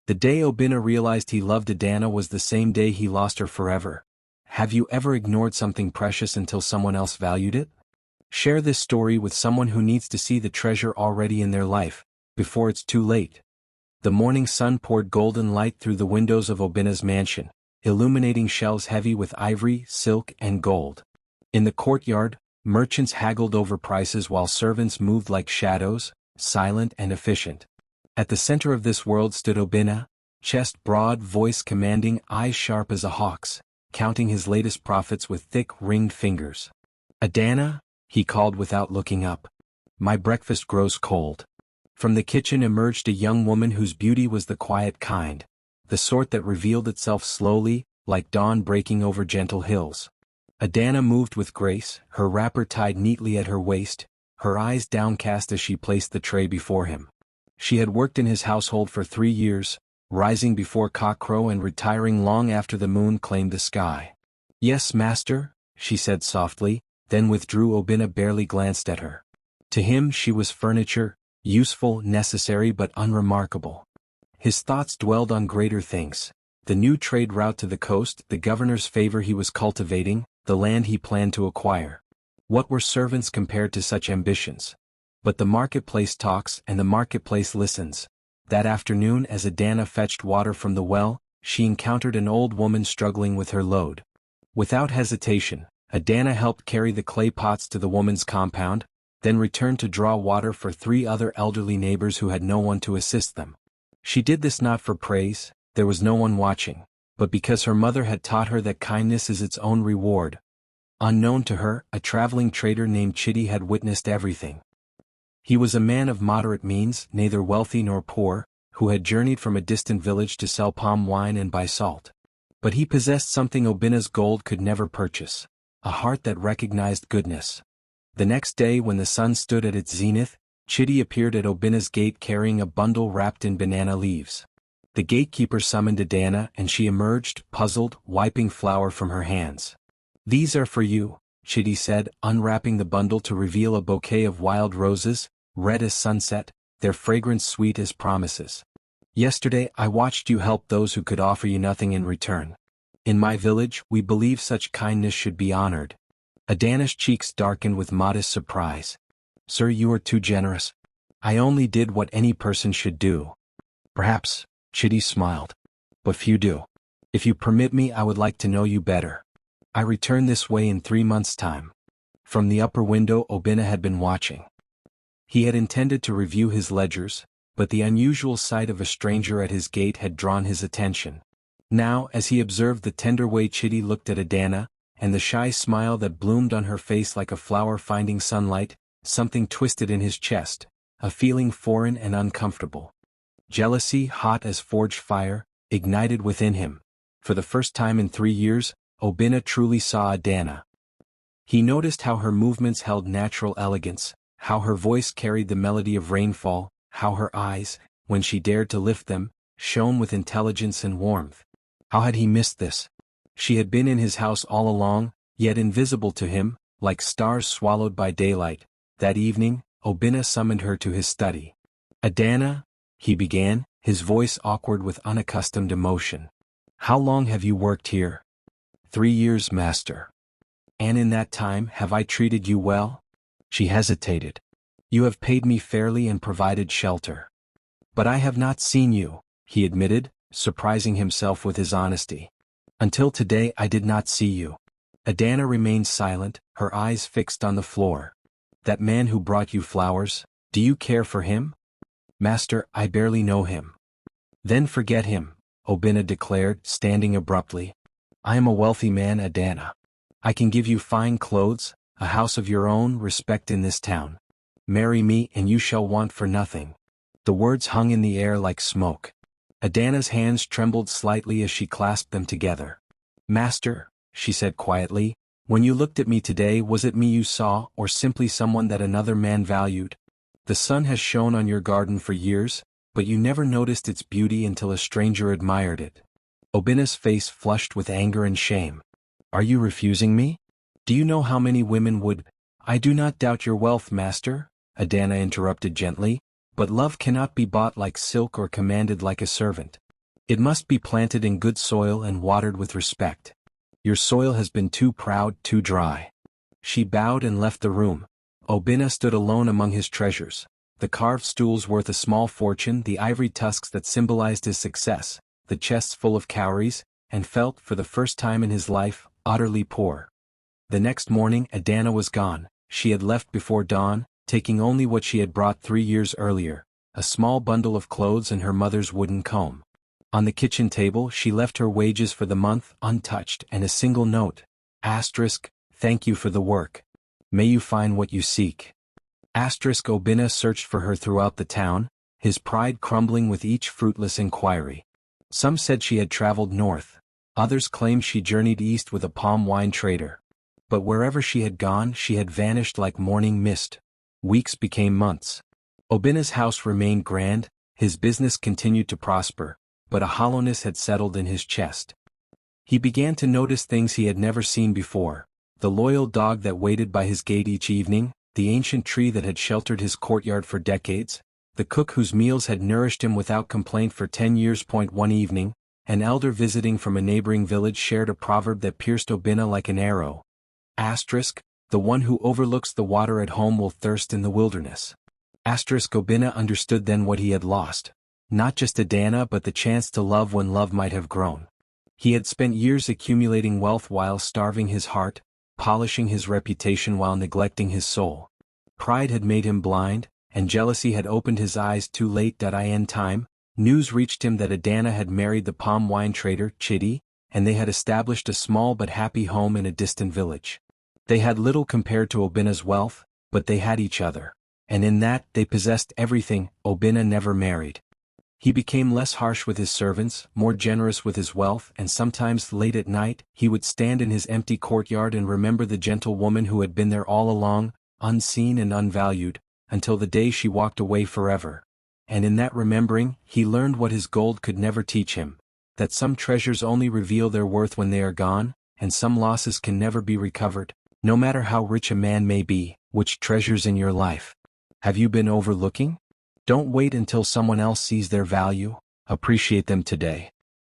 The day Obinna realized he loved Adana was the same day he lost her forever. Have you ever ignored something precious until someone else valued it? Share this story with someone who needs to see the treasure already in their life, before it's too late. The morning sun poured golden light through the windows of Obinna's mansion, illuminating shelves heavy with ivory, silk, and gold. In the courtyard, merchants haggled over prices while servants moved like shadows, silent and efficient. At the center of this world stood Obinna, chest broad, voice commanding, eyes sharp as a hawk's, counting his latest profits with thick, ringed fingers. "Adana," he called without looking up. "My breakfast grows cold." From the kitchen emerged a young woman whose beauty was the quiet kind, the sort that revealed itself slowly, like dawn breaking over gentle hills. Adana moved with grace, her wrapper tied neatly at her waist, her eyes downcast as she placed the tray before him. She had worked in his household for 3 years, rising before cockcrow and retiring long after the moon claimed the sky. "Yes, master," she said softly, then withdrew. Obinna barely glanced at her. To him she was furniture, useful, necessary but unremarkable. His thoughts dwelled on greater things: the new trade route to the coast, the governor's favor he was cultivating, the land he planned to acquire. What were servants compared to such ambitions? But the marketplace talks and the marketplace listens. That afternoon, as Adana fetched water from the well, she encountered an old woman struggling with her load. Without hesitation, Adana helped carry the clay pots to the woman's compound, then returned to draw water for 3 other elderly neighbors who had no one to assist them. She did this not for praise, there was no one watching, but because her mother had taught her that kindness is its own reward. Unknown to her, a traveling trader named Chidi had witnessed everything. He was a man of moderate means, neither wealthy nor poor, who had journeyed from a distant village to sell palm wine and buy salt. But he possessed something Obinna's gold could never purchase: a heart that recognized goodness. The next day, when the sun stood at its zenith, Chidi appeared at Obinna's gate carrying a bundle wrapped in banana leaves. The gatekeeper summoned Adana and she emerged, puzzled, wiping flour from her hands. "These are for you," Chidi said, unwrapping the bundle to reveal a bouquet of wild roses, red as sunset, their fragrance sweet as promises. "Yesterday I watched you help those who could offer you nothing in return. In my village, we believe such kindness should be honored." Adana's cheeks darkened with modest surprise. "Sir, you are too generous. I only did what any person should do." "Perhaps," Chidi smiled. "But few do. If you permit me, I would like to know you better. I return this way in 3 months' time." From the upper window Obinna had been watching. He had intended to review his ledgers, but the unusual sight of a stranger at his gate had drawn his attention. Now, as he observed the tender way Chidi looked at Adana, and the shy smile that bloomed on her face like a flower finding sunlight, something twisted in his chest, a feeling foreign and uncomfortable. Jealousy, hot as forged fire, ignited within him. For the first time in 3 years, Obinna truly saw Adana. He noticed how her movements held natural elegance, how her voice carried the melody of rainfall, how her eyes, when she dared to lift them, shone with intelligence and warmth. How had he missed this? She had been in his house all along, yet invisible to him, like stars swallowed by daylight. That evening, Obinna summoned her to his study. "Adana," he began, his voice awkward with unaccustomed emotion. "How long have you worked here?" 3 years, master." "And in that time, have I treated you well?" She hesitated. "You have paid me fairly and provided shelter." "But I have not seen you," he admitted, surprising himself with his honesty. "Until today I did not see you." Adana remained silent, her eyes fixed on the floor. "That man who brought you flowers, do you care for him?" "Master, I barely know him." "Then forget him," Obinna declared, standing abruptly. "I am a wealthy man, Adana. I can give you fine clothes, a house of your own, respect in this town. Marry me and you shall want for nothing." The words hung in the air like smoke. Adana's hands trembled slightly as she clasped them together. "Master," she said quietly, "when you looked at me today, was it me you saw, or simply someone that another man valued? The sun has shone on your garden for years, but you never noticed its beauty until a stranger admired it." Obinna's face flushed with anger and shame. "Are you refusing me? Do you know how many women would—" "I do not doubt your wealth, master," Adana interrupted gently, "but love cannot be bought like silk or commanded like a servant. It must be planted in good soil and watered with respect. Your soil has been too proud, too dry. She bowed and left the room. Obinna stood alone among his treasures. The carved stools worth a small fortune, the ivory tusks that symbolized his success, the chests full of cowries, and felt, for the first time in his life, utterly poor. The next morning Adana was gone. She had left before dawn, taking only what she had brought 3 years earlier, a small bundle of clothes and her mother's wooden comb. On the kitchen table she left her wages for the month untouched and a single note. Thank you for the work. May you find what you seek. Obinna searched for her throughout the town, his pride crumbling with each fruitless inquiry. Some said she had traveled north. Others claimed she journeyed east with a palm wine trader. But wherever she had gone she had vanished like morning mist. Weeks became months. Obinna's house remained grand, his business continued to prosper, but a hollowness had settled in his chest. He began to notice things he had never seen before: the loyal dog that waited by his gate each evening, the ancient tree that had sheltered his courtyard for decades, the cook whose meals had nourished him without complaint for 10 years. One evening, an elder visiting from a neighboring village shared a proverb that pierced Obinna like an arrow. The one who overlooks the water at home will thirst in the wilderness. Obinna understood then what he had lost. Not just Adana but the chance to love when love might have grown. He had spent years accumulating wealth while starving his heart, polishing his reputation while neglecting his soul. Pride had made him blind, and jealousy had opened his eyes too late. In time, news reached him that Adana had married the palm wine trader, Chidi, and they had established a small but happy home in a distant village. They had little compared to Obinna's wealth, but they had each other. And in that, they possessed everything. Obinna never married. He became less harsh with his servants, more generous with his wealth, and sometimes late at night, he would stand in his empty courtyard and remember the gentle woman who had been there all along, unseen and unvalued, until the day she walked away forever. And in that remembering, he learned what his gold could never teach him: that some treasures only reveal their worth when they are gone, and some losses can never be recovered, no matter how rich a man may be. Which treasures in your life have you been overlooking? Don't wait until someone else sees their value. Appreciate them today.